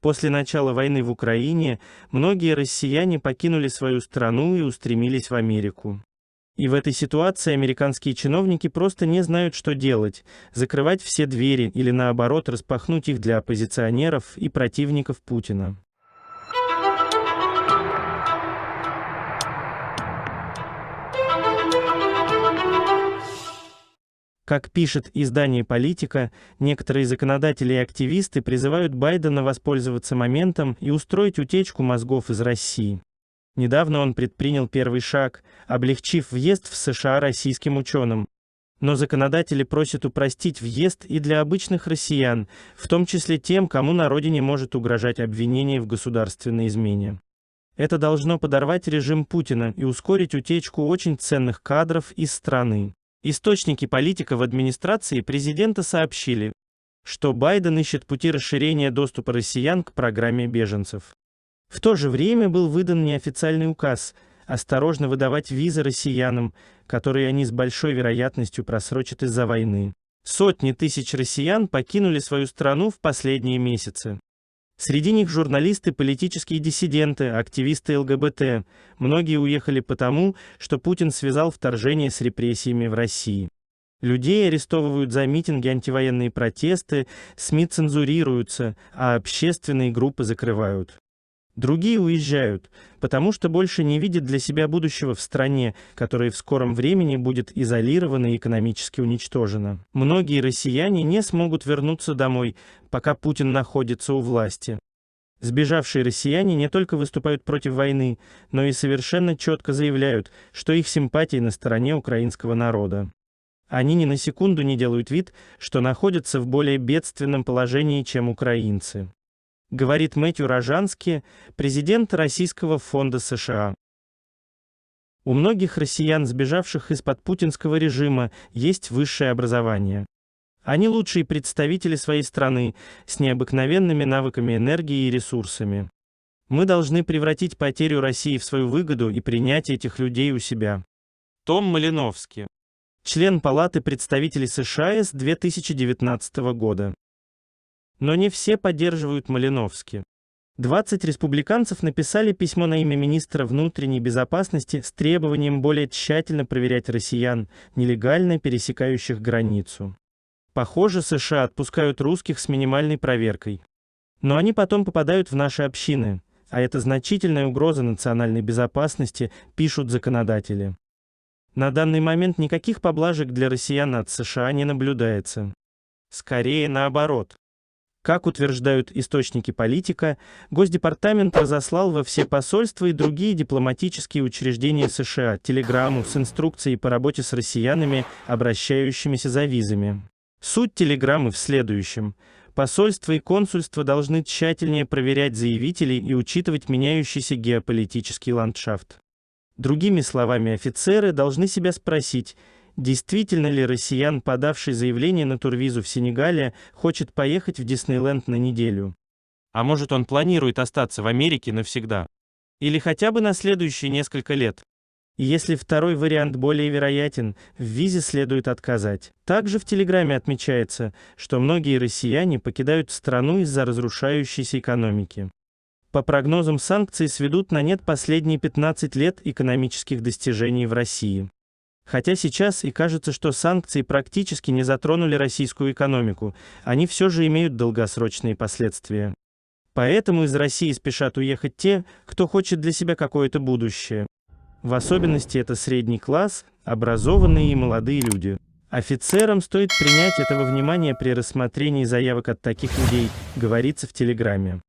После начала войны в Украине многие россияне покинули свою страну и устремились в Америку. И в этой ситуации американские чиновники просто не знают, что делать: закрывать все двери или наоборот распахнуть их для оппозиционеров и противников Путина. Как пишет издание «Политика», некоторые законодатели и активисты призывают Байдена воспользоваться моментом и устроить утечку мозгов из России. Недавно он предпринял первый шаг, облегчив въезд в США российским ученым. Но законодатели просят упростить въезд и для обычных россиян, в том числе тем, кому на родине может угрожать обвинение в государственной измене. Это должно подорвать режим Путина и ускорить утечку очень ценных кадров из страны. Источники «Политика» в администрации президента сообщили, что Байден ищет пути расширения доступа россиян к программе беженцев. В то же время был выдан неофициальный указ осторожно выдавать визы россиянам, которые они с большой вероятностью просрочат из-за войны. Сотни тысяч россиян покинули свою страну в последние месяцы. Среди них журналисты, политические диссиденты, активисты ЛГБТ. Многие уехали потому, что Путин связал вторжение с репрессиями в России. Людей арестовывают за митинги, антивоенные протесты, СМИ цензурируются, а общественные группы закрывают. Другие уезжают, потому что больше не видят для себя будущего в стране, которая в скором времени будет изолирована и экономически уничтожена. Многие россияне не смогут вернуться домой, пока Путин находится у власти. Сбежавшие россияне не только выступают против войны, но и совершенно четко заявляют, что их симпатии на стороне украинского народа. Они ни на секунду не делают вид, что находятся в более бедственном положении, чем украинцы. Говорит Мэтью Рожанский, президент Российского фонда США. У многих россиян, сбежавших из-под путинского режима, есть высшее образование. Они лучшие представители своей страны, с необыкновенными навыками, энергией и ресурсами. Мы должны превратить потерю России в свою выгоду и принять этих людей у себя. Том Малиновский, член Палаты представителей США с 2019 года. Но не все поддерживают Малиновский. 20 республиканцев написали письмо на имя министра внутренней безопасности с требованием более тщательно проверять россиян, нелегально пересекающих границу. Похоже, США отпускают русских с минимальной проверкой. Но они потом попадают в наши общины, а это значительная угроза национальной безопасности, пишут законодатели. На данный момент никаких поблажек для россиян от США не наблюдается. Скорее наоборот. Как утверждают источники «Политика», Госдепартамент разослал во все посольства и другие дипломатические учреждения США телеграмму с инструкцией по работе с россиянами, обращающимися за визами. Суть телеграммы в следующем: посольства и консульства должны тщательнее проверять заявителей и учитывать меняющийся геополитический ландшафт. Другими словами, офицеры должны себя спросить, действительно ли россиян, подавший заявление на турвизу в Сенегале, хочет поехать в Диснейленд на неделю. А может, он планирует остаться в Америке навсегда? Или хотя бы на следующие несколько лет? И если второй вариант более вероятен, в визе следует отказать. Также в телеграмме отмечается, что многие россияне покидают страну из-за разрушающейся экономики. По прогнозам, санкции сведут на нет последние 15 лет экономических достижений в России. Хотя сейчас и кажется, что санкции практически не затронули российскую экономику, они все же имеют долгосрочные последствия. Поэтому из России спешат уехать те, кто хочет для себя какое-то будущее. В особенности это средний класс, образованные и молодые люди. Офицерам стоит принять это во внимание при рассмотрении заявок от таких людей, говорится в телеграмме.